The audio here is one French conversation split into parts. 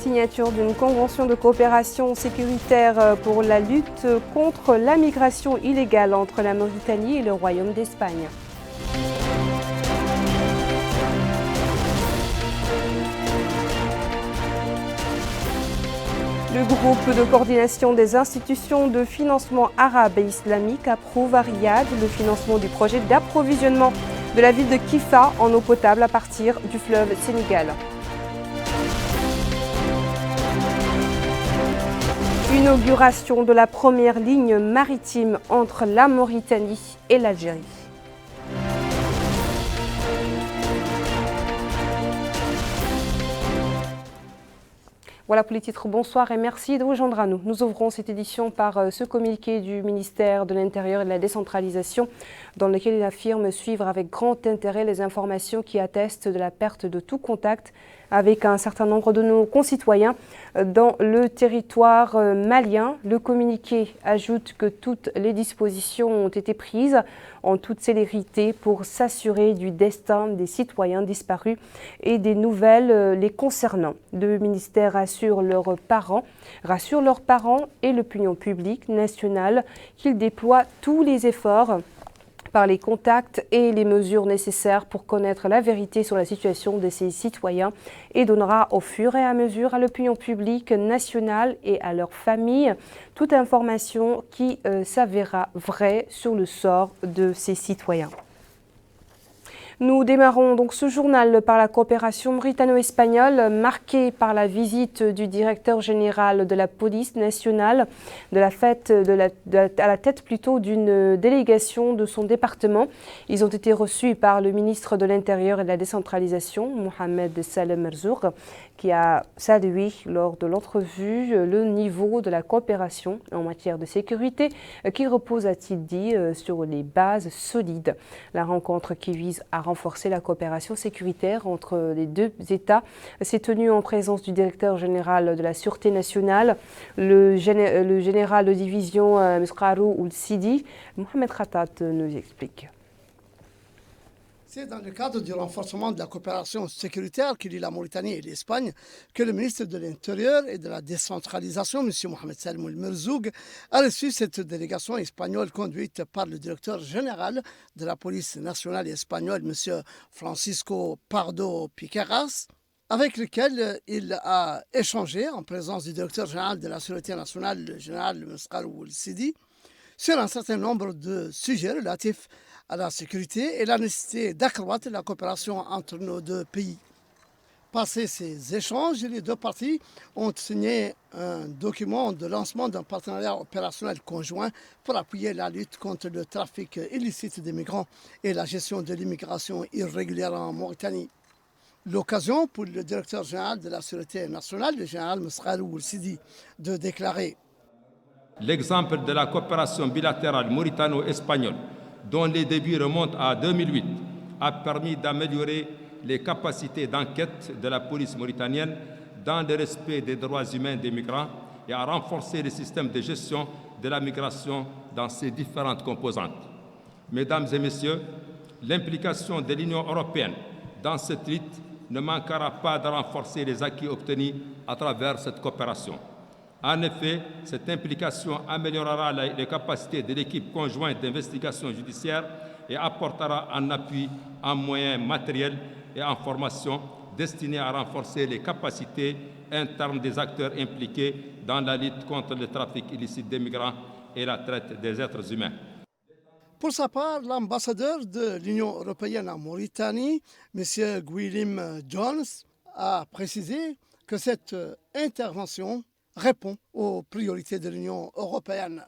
signature d'une convention de coopération sécuritaire pour la lutte contre la migration illégale entre la Mauritanie et le Royaume d'Espagne. Le groupe de coordination des institutions de financement arabe et islamique approuve à Riyad le financement du projet d'approvisionnement de la ville de Kifa en eau potable à partir du fleuve Sénégal. Inauguration de la première ligne maritime entre la Mauritanie et l'Algérie. Voilà pour les titres, bonsoir et merci de vous joindre à nous. Nous ouvrons cette édition par ce communiqué du ministère de l'Intérieur et de la décentralisation dans lequel il affirme suivre avec grand intérêt les informations qui attestent de la perte de tout contact avec un certain nombre de nos concitoyens dans le territoire malien. Le communiqué ajoute que toutes les dispositions ont été prises en toute célérité pour s'assurer du destin des citoyens disparus et des nouvelles les concernant. Le ministère rassure leurs parents et l'opinion publique nationale qu'ils déploient tous les efforts par les contacts et les mesures nécessaires pour connaître la vérité sur la situation de ces citoyens et donnera au fur et à mesure à l'opinion publique nationale et à leurs familles toute information qui s'avérera vraie sur le sort de ces citoyens. Nous démarrons donc ce journal par la coopération mauritano-espagnole marquée par la visite du directeur général de la police nationale à la tête d'une délégation de son département. Ils ont été reçus par le ministre de l'Intérieur et de la décentralisation, Mohamed Salem Merzouk, qui a salué lors de l'entrevue le niveau de la coopération en matière de sécurité qui repose, a-t-il dit, sur les bases solides. La rencontre qui vise à renforcer la coopération sécuritaire entre les deux États s'est tenue en présence du directeur général de la Sûreté nationale, le général de division Meskarou Ould-Sidi. Mohamed Khatat nous explique. C'est dans le cadre du renforcement de la coopération sécuritaire qui lie la Mauritanie et l'Espagne que le ministre de l'Intérieur et de la décentralisation, M. Mohamed Salem Merzouk, a reçu cette délégation espagnole conduite par le directeur général de la police nationale espagnole, M. Francisco Pardo Piqueras, avec lequel il a échangé en présence du directeur général de la Sûreté nationale, le général Meskarou Ould-Sidi, sur un certain nombre de sujets relatifs à la sécurité et la nécessité d'accroître la coopération entre nos deux pays. Passé ces échanges, les deux parties ont signé un document de lancement d'un partenariat opérationnel conjoint pour appuyer la lutte contre le trafic illicite des migrants et la gestion de l'immigration irrégulière en Mauritanie. L'occasion pour le directeur général de la Sûreté nationale, le général Meskarou Ould-Sidi, de déclarer: L'exemple de la coopération bilatérale mauritano-espagnole, dont les débuts remontent à 2008, a permis d'améliorer les capacités d'enquête de la police mauritanienne dans le respect des droits humains des migrants et à renforcer le système de gestion de la migration dans ses différentes composantes. Mesdames et messieurs, l'implication de l'Union européenne dans cette lutte ne manquera pas de renforcer les acquis obtenus à travers cette coopération. En effet, cette implication améliorera les capacités de l'équipe conjointe d'investigation judiciaire et apportera un appui en moyens matériels et en formation destinés à renforcer les capacités internes des acteurs impliqués dans la lutte contre le trafic illicite des migrants et la traite des êtres humains. Pour sa part, l'ambassadeur de l'Union européenne en Mauritanie, M. Guillaume Jones, a précisé que cette intervention répond aux priorités de l'Union européenne.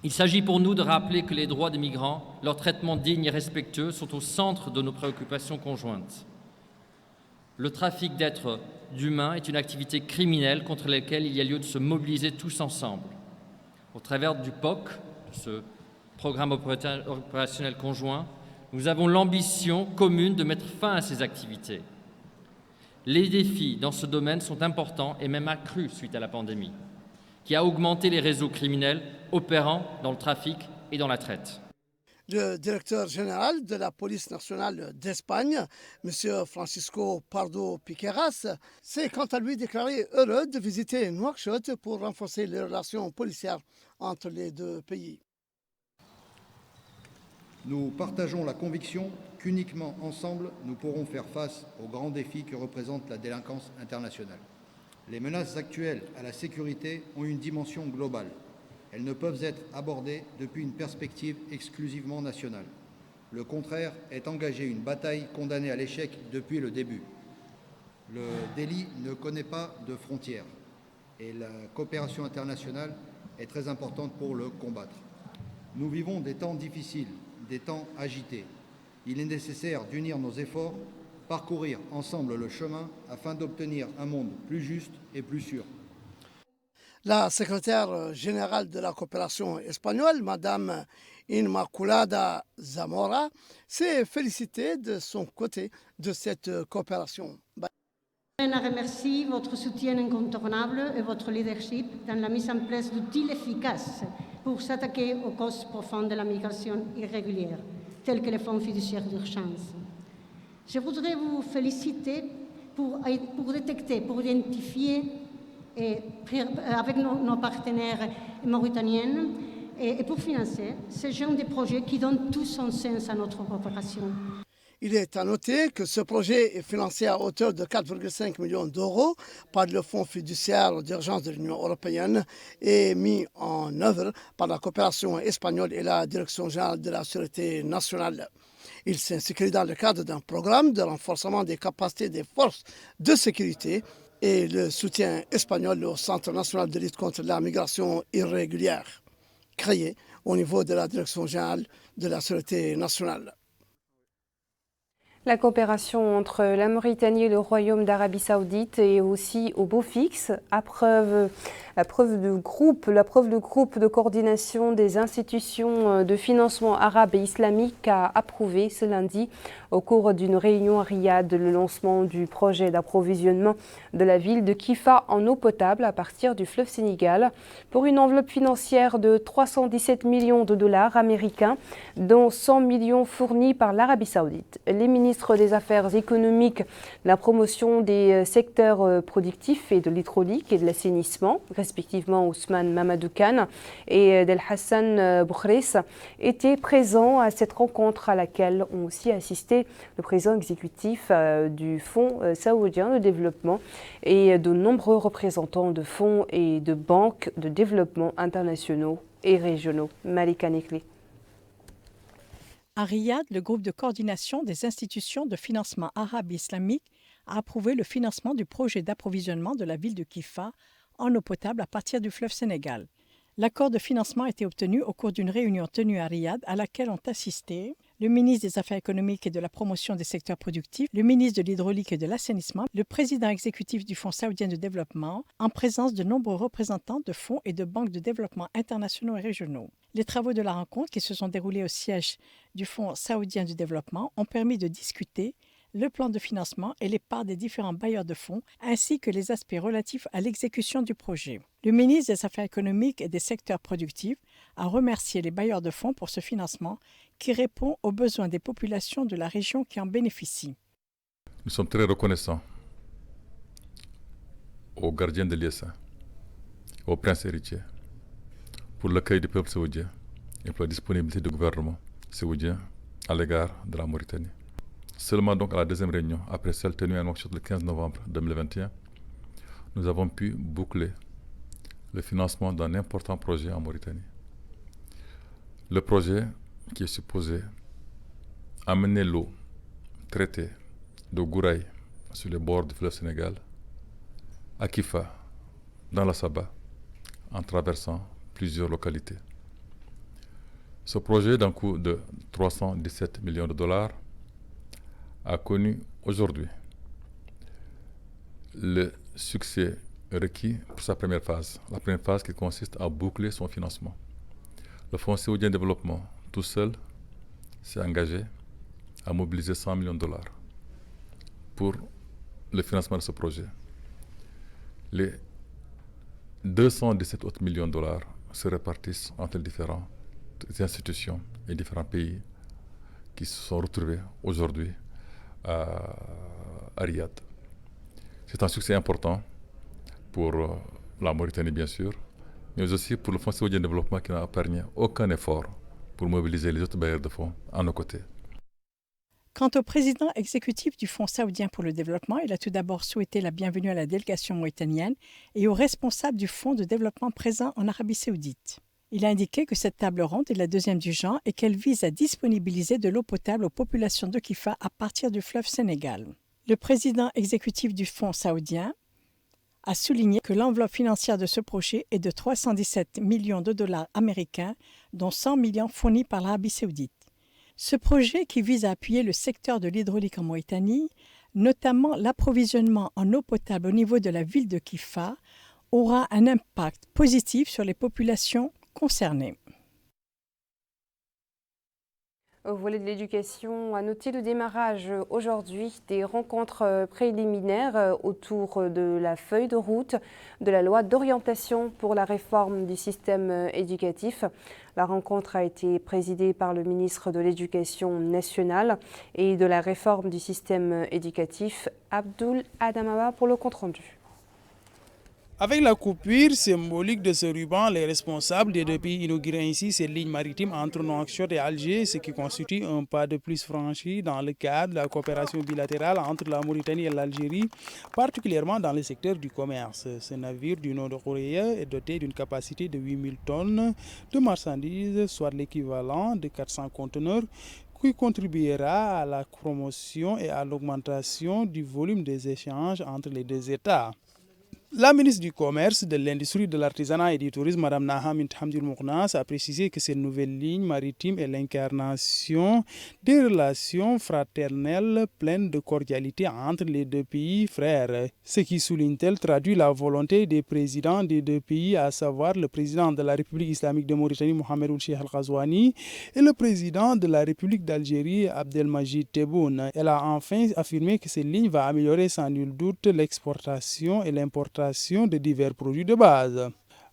Il s'agit pour nous de rappeler que les droits des migrants, leur traitement digne et respectueux sont au centre de nos préoccupations conjointes. Le trafic d'êtres humains est une activité criminelle contre laquelle il y a lieu de se mobiliser tous ensemble. Au travers du POC, ce programme opérationnel conjoint, nous avons l'ambition commune de mettre fin à ces activités. Les défis dans ce domaine sont importants et même accrus suite à la pandémie, qui a augmenté les réseaux criminels opérant dans le trafic et dans la traite. Le directeur général de la police nationale d'Espagne, M. Francisco Pardo Piqueras, s'est quant à lui déclaré heureux de visiter Nouakchott pour renforcer les relations policières entre les deux pays. Nous partageons la conviction qu'uniquement ensemble, nous pourrons faire face aux grands défis que représente la délinquance internationale. Les menaces actuelles à la sécurité ont une dimension globale. Elles ne peuvent être abordées depuis une perspective exclusivement nationale. Le contraire est engager une bataille condamnée à l'échec depuis le début. Le délit ne connaît pas de frontières et la coopération internationale est très importante pour le combattre. Nous vivons des temps difficiles, des temps agités. Il est nécessaire d'unir nos efforts, parcourir ensemble le chemin afin d'obtenir un monde plus juste et plus sûr. La secrétaire générale de la coopération espagnole, Madame Inmaculada Zamora, s'est félicitée de son côté de cette coopération. Je remercie votre soutien incontournable et votre leadership dans la mise en place d'outils efficaces pour s'attaquer aux causes profondes de la migration irrégulière, tels que les fonds fiduciaires d'urgence. Je voudrais vous féliciter pour détecter, pour identifier et avec nos partenaires mauritaniens et pour financer ce genre de projets qui donnent tout son sens à notre coopération. Il est à noter que ce projet est financé à hauteur de 4,5 millions d'euros par le Fonds fiduciaire d'urgence de l'Union européenne et mis en œuvre par la coopération espagnole et la Direction générale de la Sûreté nationale. Il s'inscrit dans le cadre d'un programme de renforcement des capacités des forces de sécurité et le soutien espagnol au Centre national de lutte contre la migration irrégulière, créé au niveau de la Direction générale de la Sûreté nationale. La coopération entre la Mauritanie et le Royaume d'Arabie Saoudite est aussi au beau fixe, la preuve de groupe de coordination des institutions de financement arabe et islamique a approuvé ce lundi au cours d'une réunion à Riyad le lancement du projet d'approvisionnement de la ville de Kifa en eau potable à partir du fleuve Sénégal pour une enveloppe financière de 317 millions de dollars américains, dont 100 millions fournis par l'Arabie Saoudite. Les ministres des Affaires économiques, de la promotion des secteurs productifs et de l'hydraulique et de l'assainissement, respectivement Ousmane Mamadou Khan et Del Hassan Boukhris, étaient présents à cette rencontre à laquelle ont aussi assisté le président exécutif du Fonds saoudien de développement et de nombreux représentants de fonds et de banques de développement internationaux et régionaux. Malika Nekli. À Riyad, le groupe de coordination des institutions de financement arabe et islamique a approuvé le financement du projet d'approvisionnement de la ville de Kifa en eau potable à partir du fleuve Sénégal. L'accord de financement a été obtenu au cours d'une réunion tenue à Riyad à laquelle ont assisté le ministre des Affaires économiques et de la promotion des secteurs productifs, le ministre de l'hydraulique et de l'assainissement, le président exécutif du Fonds saoudien de développement, en présence de nombreux représentants de fonds et de banques de développement internationaux et régionaux. Les travaux de la rencontre, qui se sont déroulés au siège du Fonds saoudien de développement, ont permis de discuter le plan de financement et les parts des différents bailleurs de fonds, ainsi que les aspects relatifs à l'exécution du projet. Le ministre des Affaires économiques et des secteurs productifs a remercié les bailleurs de fonds pour ce financement qui répond aux besoins des populations de la région qui en bénéficient. Nous sommes très reconnaissants aux gardiens de l'ISA, aux princes héritiers, pour l'accueil du peuple saoudien et pour la disponibilité du gouvernement saoudien à l'égard de la Mauritanie. Seulement donc à la deuxième réunion, après celle tenue à Nouakchott le 15 novembre 2021, nous avons pu boucler le financement d'un important projet en Mauritanie. Le projet qui est supposé amener l'eau traitée de Gouraï sur les bords du fleuve Sénégal à Kifa, dans la Saba, en traversant plusieurs localités. Ce projet d'un coût de 317 millions de dollars a connu aujourd'hui le succès requis pour sa première phase. La première phase qui consiste à boucler son financement. Le Fonds saoudien de développement, tout seul, s'est engagé à mobiliser 100 millions de dollars pour le financement de ce projet. Les 217 autres millions de dollars se répartissent entre les différentes institutions et différents pays qui se sont retrouvés aujourd'hui à Riyad. C'est un succès important pour la Mauritanie, bien sûr, mais aussi pour le Fonds saoudien de développement qui n'a épargné aucun effort pour mobiliser les autres bailleurs de fonds à nos côtés. Quant au président exécutif du Fonds saoudien pour le développement, il a tout d'abord souhaité la bienvenue à la délégation mauritanienne et aux responsables du Fonds de développement présent en Arabie saoudite. Il a indiqué que cette table ronde est la deuxième du genre et qu'elle vise à disponibiliser de l'eau potable aux populations de Kifa à partir du fleuve Sénégal. Le président exécutif du Fonds saoudien a souligné que l'enveloppe financière de ce projet est de 317 millions de dollars américains, dont 100 millions fournis par l'Arabie saoudite. Ce projet, qui vise à appuyer le secteur de l'hydraulique en Mauritanie, notamment l'approvisionnement en eau potable au niveau de la ville de Kifa, aura un impact positif sur les populations concernées. Au volet de l'éducation, à noter le démarrage aujourd'hui des rencontres préliminaires autour de la feuille de route de la loi d'orientation pour la réforme du système éducatif. La rencontre a été présidée par le ministre de l'Éducation nationale et de la réforme du système éducatif, Abdoul Adamaba, pour le compte-rendu. Avec la coupure symbolique de ce ruban, les responsables des deux pays inaugurent ainsi cette ligne maritime entre Nouakchott et Alger, ce qui constitue un pas de plus franchi dans le cadre de la coopération bilatérale entre la Mauritanie et l'Algérie, particulièrement dans le secteur du commerce. Ce navire du Nord-Coréen est doté d'une capacité de 8000 tonnes de marchandises, soit l'équivalent de 400 conteneurs, qui contribuera à la promotion et à l'augmentation du volume des échanges entre les deux États. La ministre du Commerce, de l'Industrie, de l'Artisanat et du Tourisme, Mme Nahamint Hamdil Mouknas, a précisé que cette nouvelle ligne maritime est l'incarnation des relations fraternelles pleines de cordialité entre les deux pays frères. Ce qui, souligne-t-elle, traduit la volonté des présidents des deux pays, à savoir le président de la République islamique de Mauritanie, Mohamed Ould Cheikh Al-Ghazouani, et le président de la République d'Algérie, Abdelmajid Tebboune. Elle a enfin affirmé que cette ligne va améliorer sans nul doute l'exportation et l'importation de divers produits de base.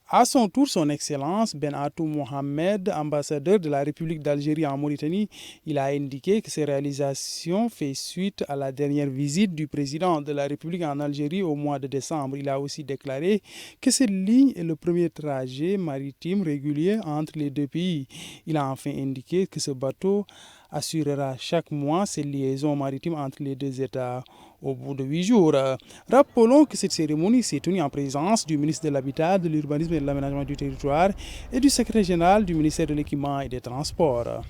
À son tour, son Excellence Ben Atou Mohamed, ambassadeur de la République d'Algérie en Mauritanie, il a indiqué que ces réalisations font suite à la dernière visite du président de la République en Algérie au mois de décembre. Il a aussi déclaré que cette ligne est le premier trajet maritime régulier entre les deux pays. Il a enfin indiqué que ce bateau assurera chaque mois ces liaisons maritimes entre les deux États. Au bout de 8 jours. Rappelons que cette cérémonie s'est tenue en présence du ministre de l'Habitat, de l'Urbanisme et de l'Aménagement du Territoire et du secrétaire général du ministère de l'Équipement et des Transports.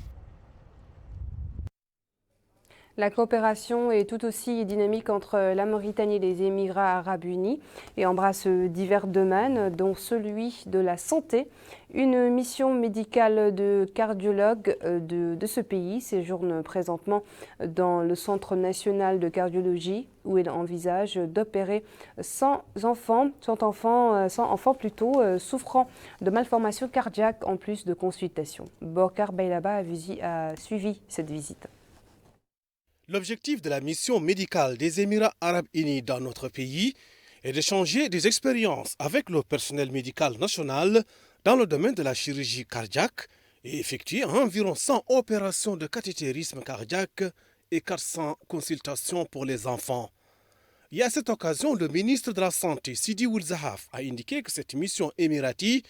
La coopération est tout aussi dynamique entre la Mauritanie et les Émirats arabes unis et embrasse divers domaines, dont celui de la santé. Une mission médicale de cardiologue de ce pays séjourne présentement dans le Centre national de cardiologie où elle envisage d'opérer 100 enfants souffrant de malformations cardiaques en plus de consultations. Bokar Bailaba a suivi cette visite. L'objectif de la mission médicale des Émirats arabes unis dans notre pays est d'échanger des expériences avec le personnel médical national dans le domaine de la chirurgie cardiaque et effectuer environ 100 opérations de cathétérisme cardiaque et 400 consultations pour les enfants. Et à cette occasion, le ministre de la Santé, Sidi Ould Zahaf, a indiqué que cette mission émirati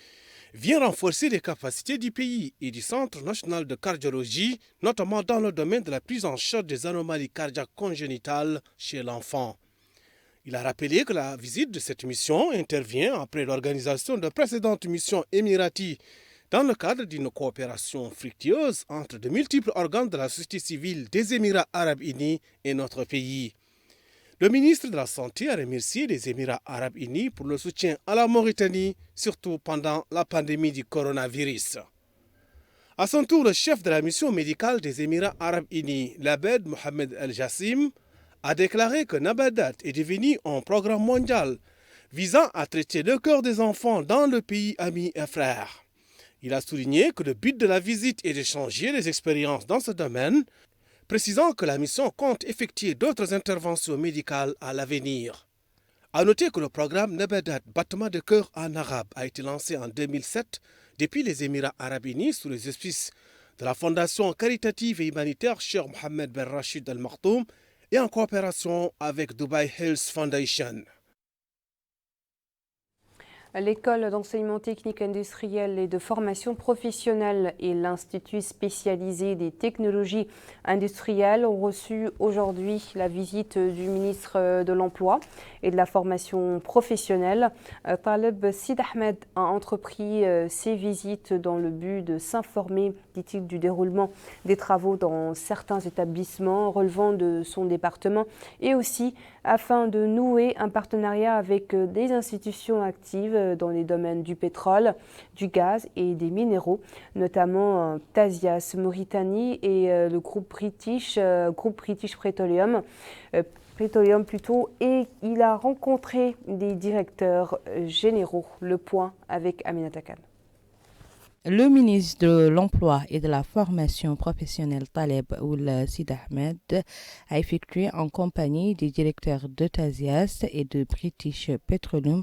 vient renforcer les capacités du pays et du Centre national de cardiologie, notamment dans le domaine de la prise en charge des anomalies cardiaques congénitales chez l'enfant. Il a rappelé que la visite de cette mission intervient après l'organisation de précédentes missions émiraties dans le cadre d'une coopération fructueuse entre de multiples organes de la société civile des Émirats arabes unis et notre pays. Le ministre de la Santé a remercié les Émirats arabes unis pour le soutien à la Mauritanie, surtout pendant la pandémie du coronavirus. À son tour, le chef de la mission médicale des Émirats arabes unis, l'Abed Mohamed El Jassim, a déclaré que Nabadat est devenu un programme mondial visant à traiter le cœur des enfants dans le pays ami et frère. Il a souligné que le but de la visite est d'échanger les expériences dans ce domaine, précisant que la mission compte effectuer d'autres interventions médicales à l'avenir. A noter que le programme Nabadat, battement de cœur en arabe, a été lancé en 2007 depuis les Émirats arabes unis sous les auspices de la fondation caritative et humanitaire Cheikh Mohamed Ben Rachid Al Maktoum et en coopération avec Dubai Health Foundation. L'école d'enseignement technique industriel et de formation professionnelle et l'Institut spécialisé des technologies industrielles ont reçu aujourd'hui la visite du ministre de l'Emploi et de la formation professionnelle. Taleb Sid Ahmed a entrepris ces visites dans le but de s'informer, dit-il, du déroulement des travaux dans certains établissements relevant de son département et aussi afin de nouer un partenariat avec des institutions actives dans les domaines du pétrole, du gaz et des minéraux, notamment Tasiast Mauritanie et le groupe British Petroleum. Et il a rencontré des directeurs généraux. Le point avec Aminata Khan. Le ministre de l'Emploi et de la formation professionnelle Taleb Sid Ahmed a effectué en compagnie des directeurs de Tasiast et de British Petroleum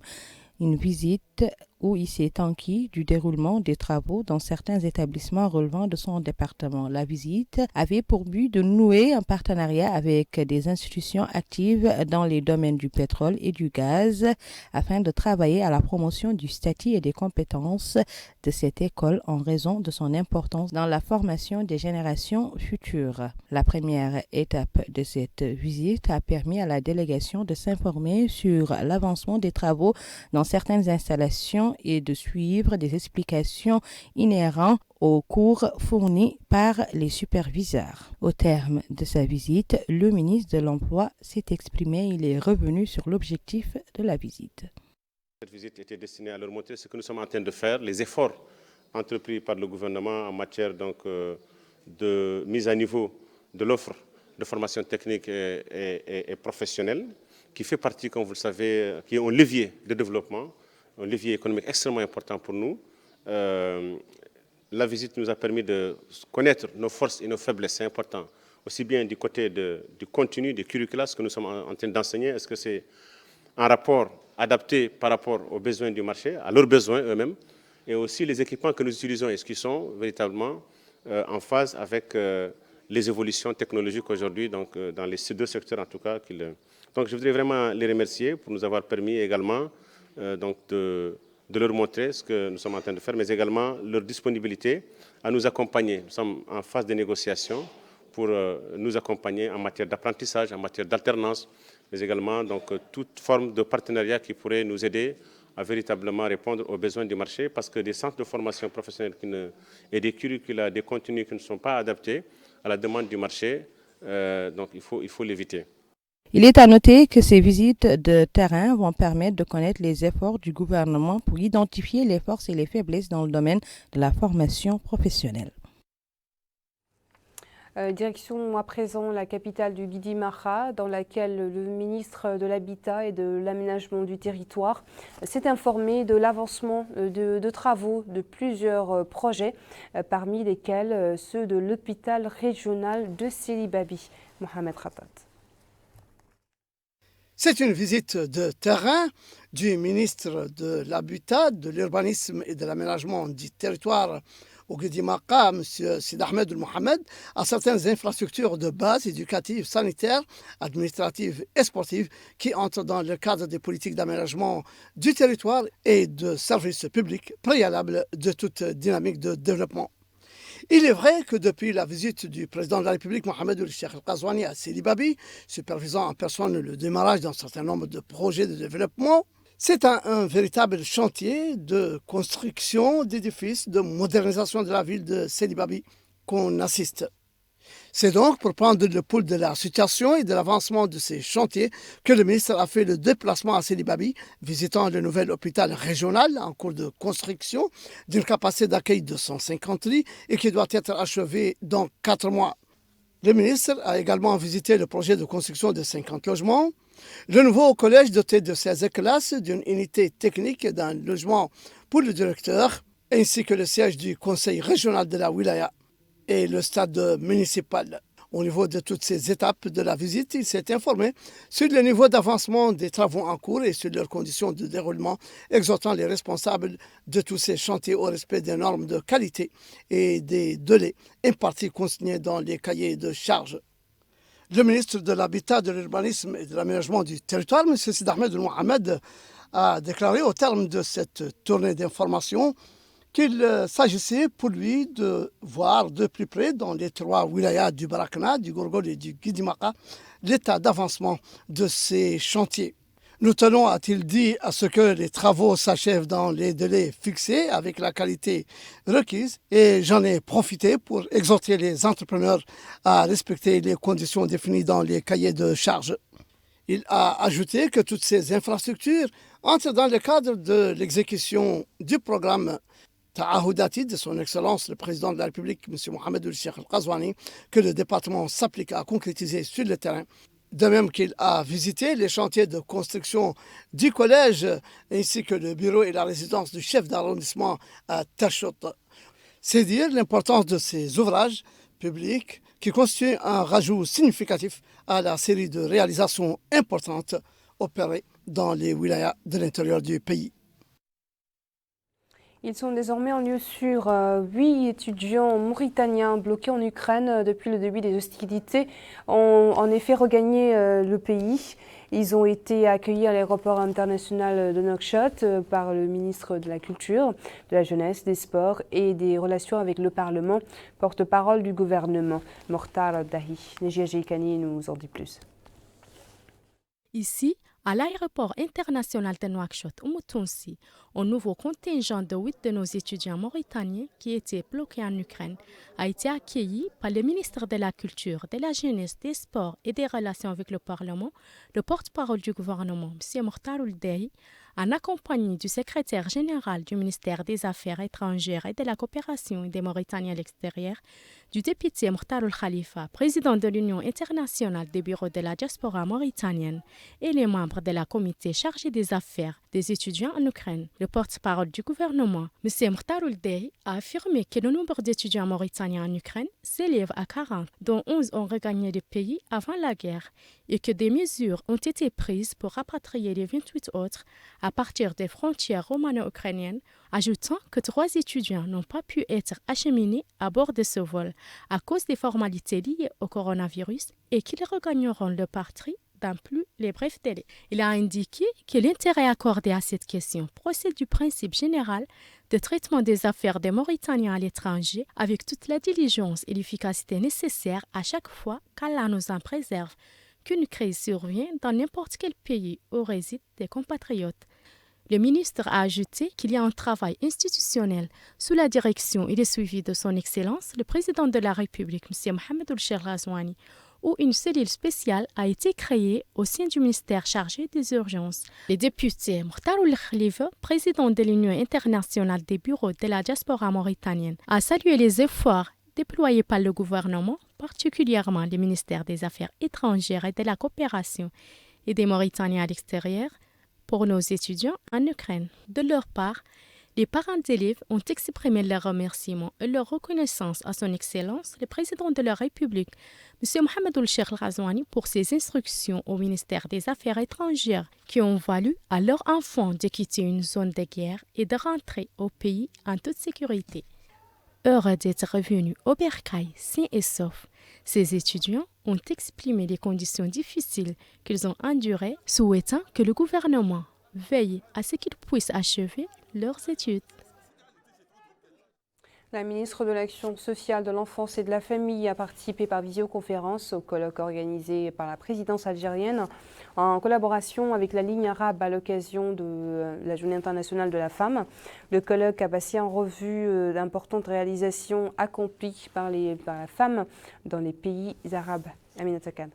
une visite où il s'est enquis du déroulement des travaux dans certains établissements relevant de son département. La visite avait pour but de nouer un partenariat avec des institutions actives dans les domaines du pétrole et du gaz afin de travailler à la promotion du statut et des compétences de cette école en raison de son importance dans la formation des générations futures. La première étape de cette visite a permis à la délégation de s'informer sur l'avancement des travaux dans certaines installations et de suivre des explications inhérentes aux cours fournis par les superviseurs. Au terme de sa visite, le ministre de l'Emploi s'est exprimé. Il est revenu sur l'objectif de la visite. Cette visite était destinée à leur montrer ce que nous sommes en train de faire, les efforts entrepris par le gouvernement en matière de mise à niveau de l'offre de formation technique et professionnelle, qui fait partie, comme vous le savez, qui est un levier de développement, un levier économique extrêmement important pour nous. La visite nous a permis de connaître nos forces et nos faiblesses, c'est important, aussi bien du côté du contenu, des curricula, ce que nous sommes en train d'enseigner, est-ce que c'est un rapport adapté par rapport aux besoins du marché, à leurs besoins eux-mêmes, et aussi les équipements que nous utilisons, est-ce qu'ils sont véritablement en phase avec les évolutions technologiques aujourd'hui, donc dans ces deux secteurs en tout cas. Donc je voudrais vraiment les remercier pour nous avoir permis également de leur montrer ce que nous sommes en train de faire, mais également leur disponibilité à nous accompagner. Nous sommes en phase de négociation pour nous accompagner en matière d'apprentissage, en matière d'alternance, mais également toute forme de partenariat qui pourrait nous aider à véritablement répondre aux besoins du marché, parce que des centres de formation professionnelle et des curricula, des contenus qui ne sont pas adaptés à la demande du marché, donc il faut l'éviter. Il est à noter que ces visites de terrain vont permettre de connaître les efforts du gouvernement pour identifier les forces et les faiblesses dans le domaine de la formation professionnelle. Direction à présent la capitale du Guidi-Macha, dans laquelle le ministre de l'Habitat et de l'Aménagement du Territoire s'est informé de l'avancement de travaux de plusieurs projets, parmi lesquels ceux de l'hôpital régional de Selibabi. Mohamed Khatat. C'est une visite de terrain du ministre de l'Habitat, de l'Urbanisme et de l'Aménagement du Territoire au Guidi-Macha, M. Sid Ahmed Mohamed, à certaines infrastructures de base éducatives, sanitaires, administratives et sportives qui entrent dans le cadre des politiques d'aménagement du territoire et de services publics préalables de toute dynamique de développement. Il est vrai que depuis la visite du président de la République, Mohamed Ould Cheikh El Ghazouani à Selibabi, supervisant en personne le démarrage d'un certain nombre de projets de développement, c'est un véritable chantier de construction d'édifices, de modernisation de la ville de Selibabi qu'on assiste. C'est donc pour prendre le pouls de la situation et de l'avancement de ces chantiers que le ministre a fait le déplacement à Selibabi, visitant le nouvel hôpital régional en cours de construction d'une capacité d'accueil de 150 lits et qui doit être achevé dans 4 mois. Le ministre a également visité le projet de construction de 50 logements, le nouveau collège doté de 16 classes, d'une unité technique et d'un logement pour le directeur, ainsi que le siège du conseil régional de la Wilaya et le stade municipal. Au niveau de toutes ces étapes de la visite, il s'est informé sur le niveau d'avancement des travaux en cours et sur leurs conditions de déroulement, exhortant les responsables de tous ces chantiers au respect des normes de qualité et des délais impartis consignés dans les cahiers de charges. Le ministre de l'Habitat, de l'Urbanisme et de l'Aménagement du Territoire, M. Sid Ahmed Mohamed, a déclaré au terme de cette tournée d'information qu'il s'agissait pour lui de voir de plus près dans les 3 wilayas du Barakna, du Gourgol et du Guidimaka l'état d'avancement de ces chantiers. Nous tenons, a-t-il dit, à ce que les travaux s'achèvent dans les délais fixés avec la qualité requise et j'en ai profité pour exhorter les entrepreneurs à respecter les conditions définies dans les cahiers de charges. Il a ajouté que toutes ces infrastructures entrent dans le cadre de l'exécution du programme Ta'ahoudati de son Excellence le Président de la République, M. Mohamed Ould-Cheikh Al-Ghazouani, que le département s'applique à concrétiser sur le terrain. De même qu'il a visité les chantiers de construction du collège ainsi que le bureau et la résidence du chef d'arrondissement à Tachout. C'est dire l'importance de ces ouvrages publics qui constituent un rajout significatif à la série de réalisations importantes opérées dans les wilayas de l'intérieur du pays. Ils sont désormais en lieu sûr. 8 étudiants mauritaniens bloqués en Ukraine depuis le début des hostilités ont en effet regagné le pays. Ils ont été accueillis à l'aéroport international de Nouakchott par le ministre de la Culture, de la Jeunesse, des Sports et des Relations avec le Parlement, porte-parole du gouvernement. Mortar Dahi. Nejia Jeikani nous en dit plus. Ici, à l'aéroport international de Nouakchott, Oumoutounsi, un nouveau contingent de 8 de nos étudiants mauritaniens qui étaient bloqués en Ukraine a été accueilli par le ministre de la Culture, de la Jeunesse, des Sports et des Relations avec le Parlement, le porte-parole du gouvernement, M. Mortar Ould-Cheikh, en accompagné du secrétaire général du ministère des Affaires étrangères et de la coopération des Mauritaniens à l'extérieur, du député Mortar Al-Khalifa, président de l'Union internationale des bureaux de la diaspora mauritanienne, et les membres de la comité chargé des affaires des étudiants en Ukraine. Le porte-parole du gouvernement, M. Mortar Ould-Cheikh, a affirmé que le nombre d'étudiants mauritaniens en Ukraine s'élève à 40, dont 11 ont regagné le pays avant la guerre, et que des mesures ont été prises pour rapatrier les 28 autres à partir des frontières romano-ukrainiennes, ajoutant que 3 étudiants n'ont pas pu être acheminés à bord de ce vol à cause des formalités liées au coronavirus et qu'ils regagneront le patrie dans plus les brefs délais. Il a indiqué que l'intérêt accordé à cette question procède du principe général de traitement des affaires des Mauritaniens à l'étranger avec toute la diligence et l'efficacité nécessaires à chaque fois qu'Allah nous en préserve, qu'une crise survient dans n'importe quel pays où résident des compatriotes. Le ministre a ajouté qu'il y a un travail institutionnel sous la direction et le suivi de son Excellence, le président de la République, M. Mohamed Ould-Cheikh Al-Ghazouani, où une cellule spéciale a été créée au sein du ministère chargé des urgences. Le député Mortar Al-Khalifa, président de l'Union internationale des bureaux de la diaspora mauritanienne, a salué les efforts déployés par le gouvernement, particulièrement le ministère des Affaires étrangères et de la coopération et des Mauritaniens à l'extérieur, pour nos étudiants en Ukraine. De leur part, les parents d'élèves ont exprimé leurs remerciements et leur reconnaissance à son Excellence, le président de la République, M. Mohamed Ould-Cheikh Al-Ghazouani, pour ses instructions au ministère des Affaires étrangères qui ont valu à leurs enfants de quitter une zone de guerre et de rentrer au pays en toute sécurité. Heureux d'être revenus au Bercail sains et saufs, ces étudiants ont exprimé les conditions difficiles qu'ils ont endurées, souhaitant que le gouvernement veille à ce qu'ils puissent achever leurs études. La ministre de l'Action sociale, de l'Enfance et de la Famille a participé par visioconférence au colloque organisé par la présidence algérienne en collaboration avec la Ligue arabe à l'occasion de la Journée internationale de la femme. Le colloque a passé en revue d'importantes réalisations accomplies par la femme dans les pays arabes. Aminata Khan.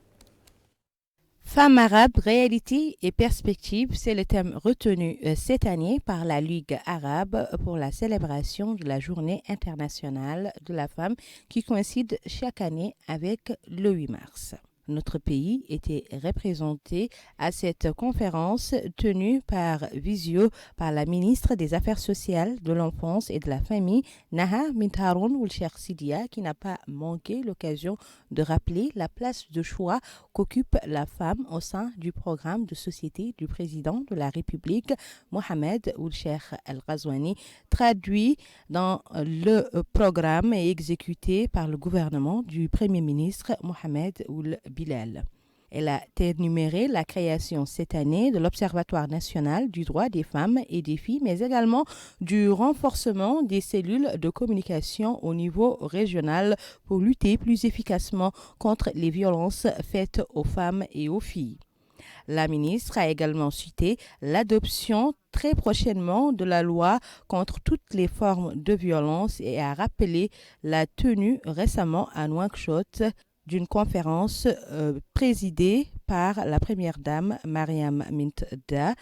Femmes arabes, réalité et perspectives, c'est le thème retenu cette année par la Ligue arabe pour la célébration de la Journée internationale de la femme qui coïncide chaque année avec le 8 mars. Notre pays était représenté à cette conférence tenue par visio par la ministre des Affaires sociales, de l'enfance et de la famille, Naha Bint Haroun Ould Cheikh Sidia, qui n'a pas manqué l'occasion de rappeler la place de choix qu'occupe la femme au sein du programme de société du président de la République, Mohamed Ould Cheikh Al Ghazouani, traduit dans le programme et exécuté par le gouvernement du Premier ministre Mohamed Ould Bilal. Elle a énuméré la création cette année de l'Observatoire national du droit des femmes et des filles, mais également du renforcement des cellules de communication au niveau régional pour lutter plus efficacement contre les violences faites aux femmes et aux filles. La ministre a également cité l'adoption très prochainement de la loi contre toutes les formes de violence et a rappelé la tenue récemment à Nouakchott d'une conférence présidée par la première dame Mariam Mint Da,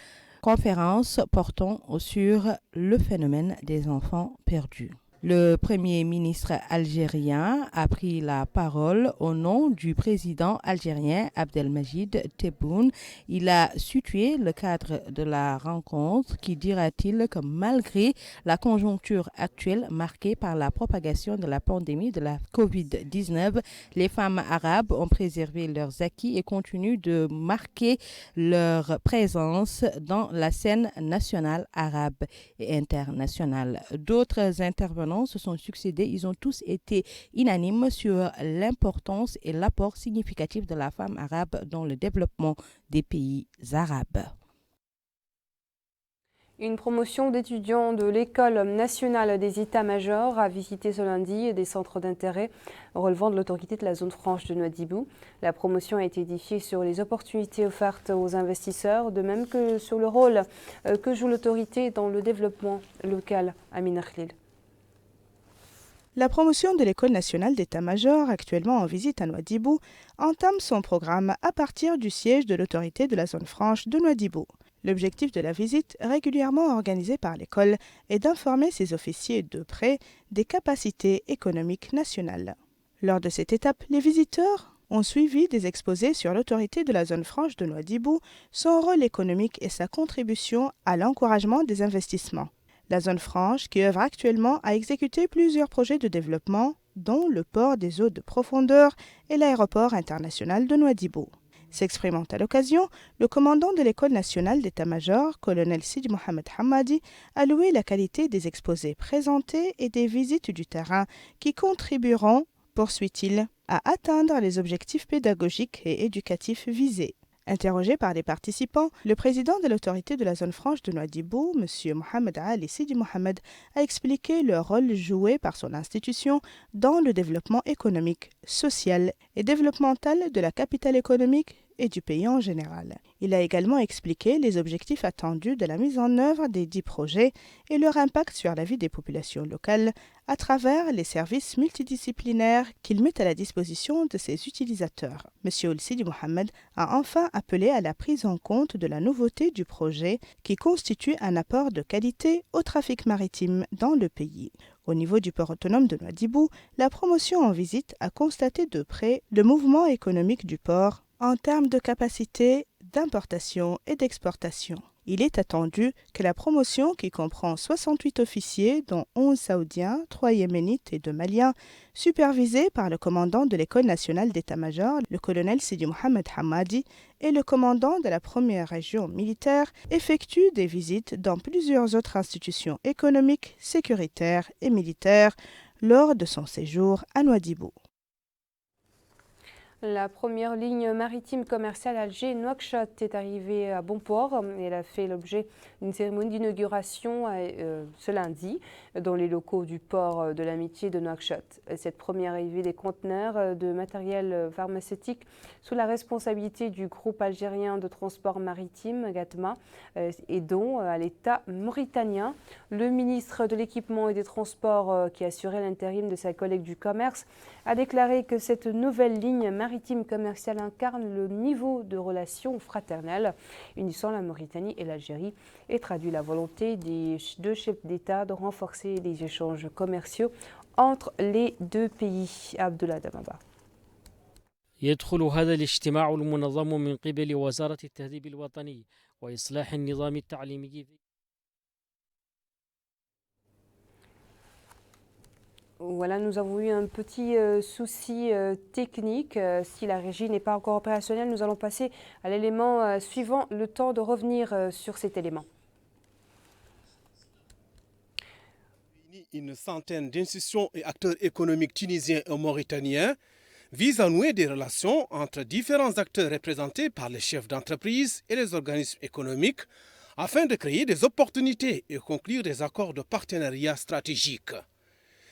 conférence portant sur le phénomène des enfants perdus. Le Premier ministre algérien a pris la parole au nom du président algérien Abdelmadjid Tebboune. Il a situé le cadre de la rencontre qui dira-t-il que malgré la conjoncture actuelle marquée par la propagation de la pandémie de la COVID-19, les femmes arabes ont préservé leurs acquis et continuent de marquer leur présence dans la scène nationale arabe et internationale. D'autres intervenants se sont succédés, ils ont tous été unanimes sur l'importance et l'apport significatif de la femme arabe dans le développement des pays arabes. Une promotion d'étudiants de l'École nationale des états-majors a visité ce lundi des centres d'intérêt relevant de l'autorité de la zone franche de Nouadhibou. La promotion a été édifiée sur les opportunités offertes aux investisseurs, de même que sur le rôle que joue l'autorité dans le développement local. Amina Khlil. La promotion de l'École nationale d'état-major, actuellement en visite à Nouadhibou, entame son programme à partir du siège de l'autorité de la zone franche de Nouadhibou. L'objectif de la visite, régulièrement organisée par l'école, est d'informer ses officiers de près des capacités économiques nationales. Lors de cette étape, les visiteurs ont suivi des exposés sur l'autorité de la zone franche de Nouadhibou, son rôle économique et sa contribution à l'encouragement des investissements. La zone franche, qui œuvre actuellement à exécuter plusieurs projets de développement, dont le port des eaux de profondeur et l'aéroport international de Nouadhibou. S'exprimant à l'occasion, le commandant de l'École nationale d'état-major, colonel Sidi Mohamed Hamadi, a loué la qualité des exposés présentés et des visites du terrain qui contribueront, poursuit-il, à atteindre les objectifs pédagogiques et éducatifs visés. Interrogé par les participants, le président de l'autorité de la zone franche de Nouadhibou, M. Mohamed Ali Sidi Mohamed, a expliqué le rôle joué par son institution dans le développement économique, social et développemental de la capitale économique et du pays en général. Il a également expliqué les objectifs attendus de la mise en œuvre des 10 projets et leur impact sur la vie des populations locales à travers les services multidisciplinaires qu'il met à la disposition de ses utilisateurs. M. Ould Sidi Mohamed a enfin appelé à la prise en compte de la nouveauté du projet qui constitue un apport de qualité au trafic maritime dans le pays. Au niveau du port autonome de Nouadhibou, la promotion en visite a constaté de près le mouvement économique du port en termes de capacité d'importation et d'exportation. Il est attendu que la promotion, qui comprend 68 officiers, dont 11 saoudiens, 3 yéménites et 2 maliens, supervisés par le commandant de l'École nationale d'état-major, le colonel Sidi Mohamed Hamadi, et le commandant de la première région militaire, effectue des visites dans plusieurs autres institutions économiques, sécuritaires et militaires lors de son séjour à Nouadhibou. La première ligne maritime commerciale Alger-Nouakchott est arrivée à bon port. Elle a fait l'objet d'une cérémonie d'inauguration ce lundi dans les locaux du port de l'Amitié de Nouakchott. Cette première arrivée des conteneurs de matériel pharmaceutique sous la responsabilité du groupe algérien de transport maritime GATMA et dont à l'État mauritanien. Le ministre de l'Équipement et des Transports qui assurait l'intérim de sa collègue du commerce a déclaré que cette nouvelle ligne maritime commerciale incarne le niveau de relations fraternelles unissant la Mauritanie et l'Algérie et traduit la volonté des deux chefs d'État de renforcer les échanges commerciaux entre les deux pays. Abdullah Damaba. يدخل هذا الاجتماع المنظم من قبل وزارة التهذيب الوطني وإصلاح النظام التعليمي. Voilà, nous avons eu un petit souci technique. Si la régie n'est pas encore opérationnelle, nous allons passer à l'élément suivant, le temps de revenir sur cet élément. Une centaine d'institutions et acteurs économiques tunisiens et mauritaniens visent à nouer des relations entre différents acteurs représentés par les chefs d'entreprise et les organismes économiques afin de créer des opportunités et conclure des accords de partenariat stratégiques.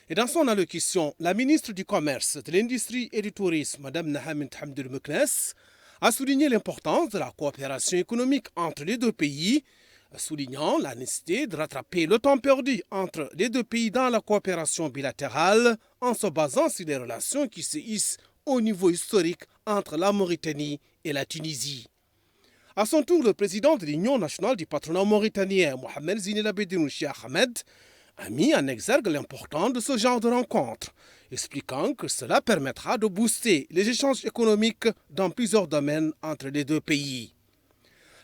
Et dans son allocution, la ministre du Commerce, de l'Industrie et du Tourisme, Mme Nahamin Hamdoul Meknes, a souligné l'importance de la coopération économique entre les deux pays, soulignant la nécessité de rattraper le temps perdu entre les deux pays dans la coopération bilatérale en se basant sur les relations qui se hissent au niveau historique entre la Mauritanie et la Tunisie. À son tour, le président de l'Union nationale du patronat mauritanien, Mohamed Zine El Abidine Cheikh Ahmed, a mis en exergue l'importance de ce genre de rencontre, expliquant que cela permettra de booster les échanges économiques dans plusieurs domaines entre les deux pays.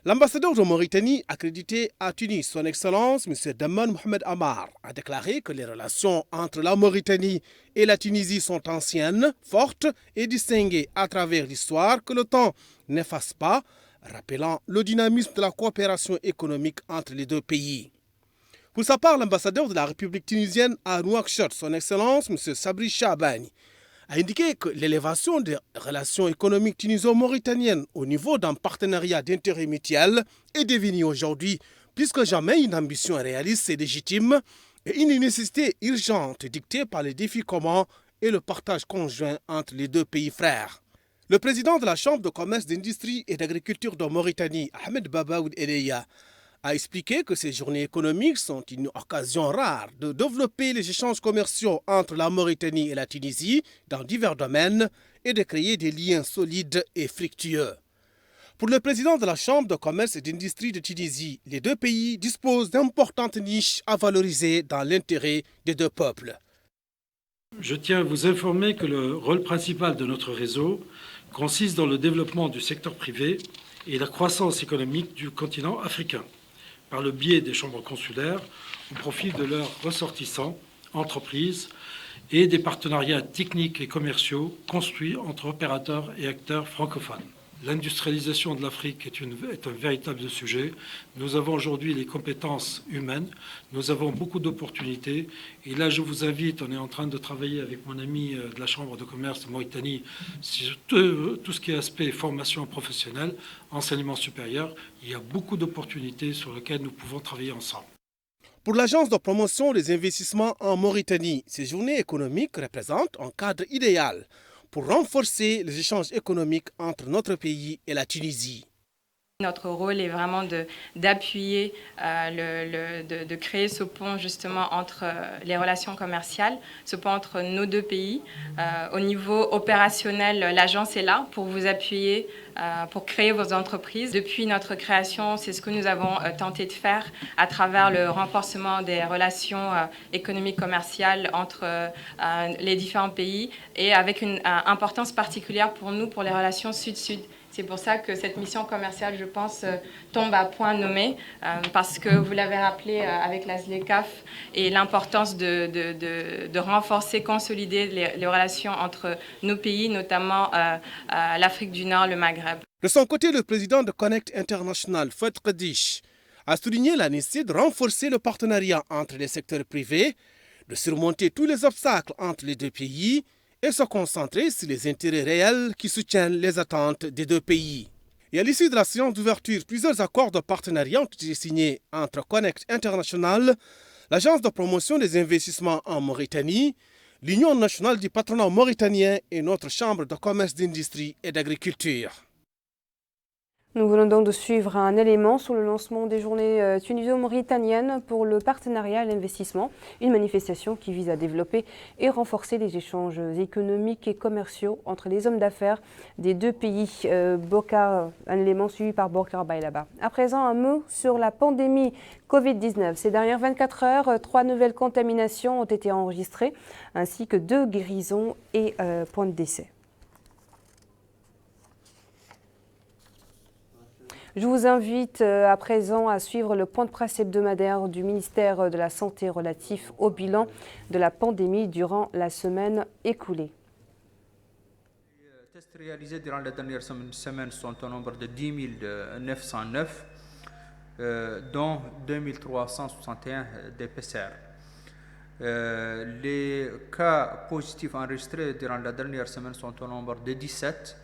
L'ambassadeur de Mauritanie accrédité à Tunis, son Excellence M. Daman Mohamed Amar, a déclaré que les relations entre la Mauritanie et la Tunisie sont anciennes, fortes et distinguées à travers l'histoire que le temps n'efface pas, rappelant le dynamisme de la coopération économique entre les deux pays. Pour sa part, l'ambassadeur de la République tunisienne à Nouakchott, son Excellence M. Sabri Chabani, a indiqué que l'élévation des relations économiques tuniso-mauritaniennes au niveau d'un partenariat d'intérêt mutuel est devenue aujourd'hui plus que jamais une ambition réaliste et légitime et une nécessité urgente dictée par les défis communs et le partage conjoint entre les deux pays frères. Le président de la Chambre de commerce, d'industrie et d'agriculture de Mauritanie, Ahmed Babaoud Eleya, a expliqué que ces journées économiques sont une occasion rare de développer les échanges commerciaux entre la Mauritanie et la Tunisie dans divers domaines et de créer des liens solides et fructueux. Pour le président de la Chambre de commerce et d'industrie de Tunisie, les deux pays disposent d'importantes niches à valoriser dans l'intérêt des deux peuples. Je tiens à vous informer que le rôle principal de notre réseau consiste dans le développement du secteur privé et la croissance économique du continent africain, par le biais des chambres consulaires au profit de leurs ressortissants, entreprises et des partenariats techniques et commerciaux construits entre opérateurs et acteurs francophones. L'industrialisation de l'Afrique est un véritable sujet. Nous avons aujourd'hui les compétences humaines, nous avons beaucoup d'opportunités. Et là, je vous invite, on est en train de travailler avec mon ami de la Chambre de commerce de Mauritanie sur tout ce qui est aspect formation professionnelle, enseignement supérieur. Il y a beaucoup d'opportunités sur lesquelles nous pouvons travailler ensemble. Pour l'Agence de promotion des investissements en Mauritanie, ces journées économiques représentent un cadre idéal pour renforcer les échanges économiques entre notre pays et la Tunisie. Notre rôle est vraiment d'appuyer, de créer ce pont justement entre les relations commerciales, ce pont entre nos deux pays. Au niveau opérationnel, l'agence est là pour vous appuyer, pour créer vos entreprises. Depuis notre création, c'est ce que nous avons tenté de faire à travers le renforcement des relations économiques commerciales entre les différents pays et avec une importance particulière pour nous, pour les relations sud-sud. C'est pour ça que cette mission commerciale, je pense, tombe à point nommé, parce que vous l'avez rappelé avec la ZLECAf et l'importance de renforcer, consolider les relations entre nos pays, notamment l'Afrique du Nord, le Maghreb. De son côté, le président de Connect International, Fouad Qadish, a souligné la nécessité de renforcer le partenariat entre les secteurs privés, de surmonter tous les obstacles entre les deux pays et se concentrer sur les intérêts réels qui soutiennent les attentes des deux pays. Et à l'issue de la séance d'ouverture, plusieurs accords de partenariat ont été signés entre Connect International, l'Agence de promotion des investissements en Mauritanie, l'Union nationale du patronat mauritanien et notre Chambre de commerce, d'industrie et d'agriculture. Nous venons donc de suivre un élément sur le lancement des journées tuniso-mauritaniennes pour le partenariat et l'investissement, une manifestation qui vise à développer et renforcer les échanges économiques et commerciaux entre les hommes d'affaires des deux pays. Un élément suivi par Bokar Bailaba. À présent, un mot sur la pandémie Covid-19. Ces dernières 24 heures, 3 nouvelles contaminations ont été enregistrées, ainsi que 2 guérisons et points de décès. Je vous invite à présent à suivre le point de presse hebdomadaire du ministère de la Santé relatif au bilan de la pandémie durant la semaine écoulée. Les tests réalisés durant la dernière semaine sont au nombre de 10 909, dont 2361 des PCR. Les cas positifs enregistrés durant la dernière semaine sont au nombre de 17.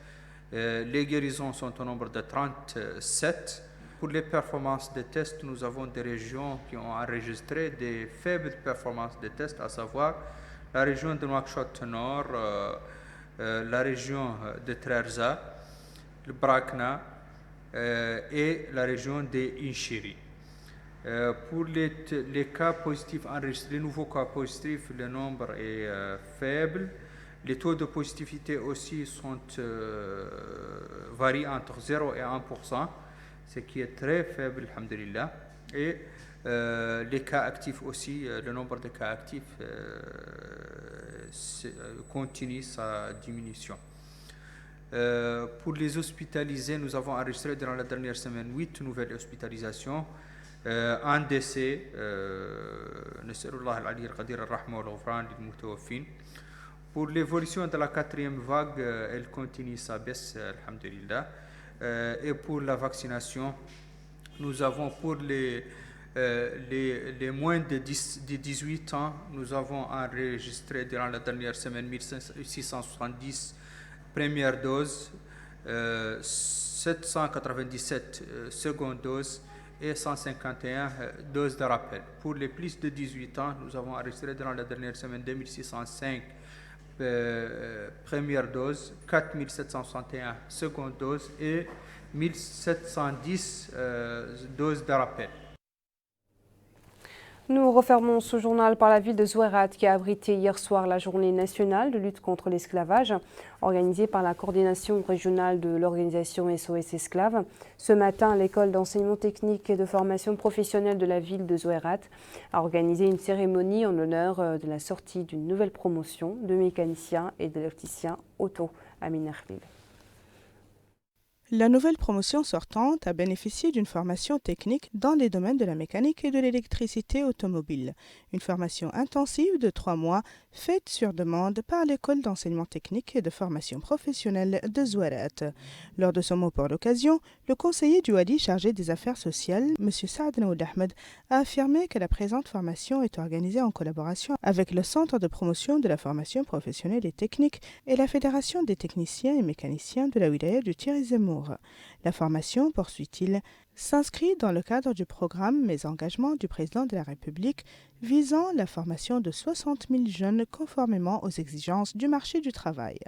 Les guérisons sont au nombre de 37. Pour les performances des tests, nous avons des régions qui ont enregistré des faibles performances des tests, à savoir la région de Nouakchott Nord, la région de Trarza, le Brakna et la région de Inchiri. Pour les cas positifs enregistrés, les nouveaux cas positifs, le nombre est faible. Les taux de positivité aussi varient entre 0 et 1%, ce qui est très faible, alhamdulillah. Et les cas actifs aussi, le nombre de cas actifs continue sa diminution. Pour les hospitalisés, nous avons enregistré durant la dernière semaine 8 nouvelles hospitalisations. Un décès, pour l'évolution de la 4e vague, elle continue sa baisse, alhamdulillah. Et pour la vaccination, nous avons pour les moins de 18 ans, nous avons enregistré durant la dernière semaine 1670 premières doses, 797 secondes doses et 151 doses de rappel. Pour les plus de 18 ans, nous avons enregistré durant la dernière semaine 2605 premières doses, 4761 secondes doses et 1710 doses de rappel. Nous refermons ce journal par la ville de Zouérate qui a abrité hier soir la journée nationale de lutte contre l'esclavage organisée par la coordination régionale de l'organisation SOS Esclaves. Ce matin, l'école d'enseignement technique et de formation professionnelle de la ville de Zouérate a organisé une cérémonie en l'honneur de la sortie d'une nouvelle promotion de mécaniciens et d'électriciens auto à Minarlil. La nouvelle promotion sortante a bénéficié d'une formation technique dans les domaines de la mécanique et de l'électricité automobile. Une formation intensive de 3 mois faite sur demande par l'école d'enseignement technique et de formation professionnelle de Zouérate. Lors de son mot pour l'occasion, le conseiller du Wadi chargé des affaires sociales, M. Saad Naoud Ahmed, a affirmé que la présente formation est organisée en collaboration avec le Centre de promotion de la formation professionnelle et technique et la Fédération des techniciens et mécaniciens de la wilaya du Tirizimour. La formation, poursuit-il, s'inscrit dans le cadre du programme Mes engagements du président de la République visant la formation de 60 000 jeunes conformément aux exigences du marché du travail.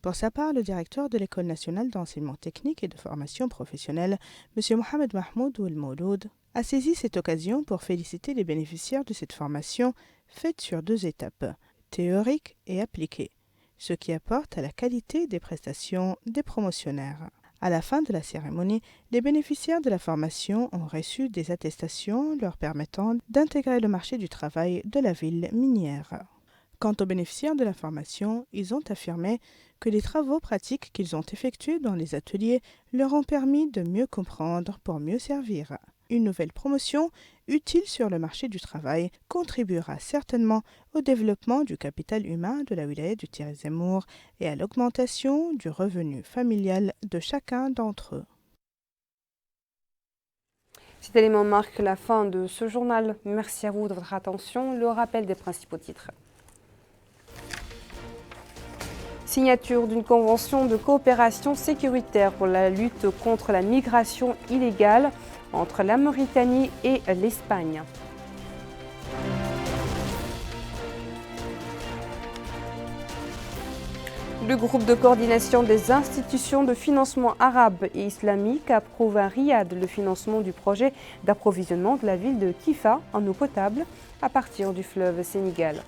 Pour sa part, le directeur de l'École nationale d'enseignement technique et de formation professionnelle, M. Mohamed Mahmoud Ouel-Mouloud, a saisi cette occasion pour féliciter les bénéficiaires de cette formation faite sur 2 étapes, théorique et appliquée, ce qui apporte à la qualité des prestations des promotionnaires. À la fin de la cérémonie, les bénéficiaires de la formation ont reçu des attestations leur permettant d'intégrer le marché du travail de la ville minière. Quant aux bénéficiaires de la formation, ils ont affirmé que les travaux pratiques qu'ils ont effectués dans les ateliers leur ont permis de mieux comprendre pour mieux servir. Une nouvelle promotion, utile sur le marché du travail, contribuera certainement au développement du capital humain de la wilaya du Tirizimour et à l'augmentation du revenu familial de chacun d'entre eux. Cet élément marque la fin de ce journal. Merci à vous de votre attention. Le rappel des principaux titres. Signature d'une convention de coopération sécuritaire pour la lutte contre la migration illégale entre la Mauritanie et l'Espagne. Le groupe de coordination des institutions de financement arabes et islamiques approuve à Riyad le financement du projet d'approvisionnement de la ville de Kifa en eau potable à partir du fleuve Sénégal.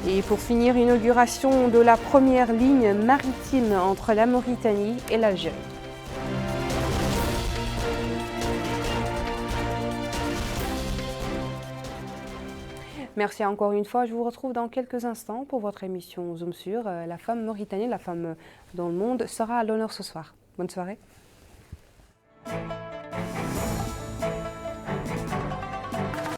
Et pour finir, inauguration de la première ligne maritime entre la Mauritanie et l'Algérie. Merci encore une fois. Je vous retrouve dans quelques instants pour votre émission Zoom sur la femme mauritanienne, la femme dans le monde sera à l'honneur ce soir. Bonne soirée.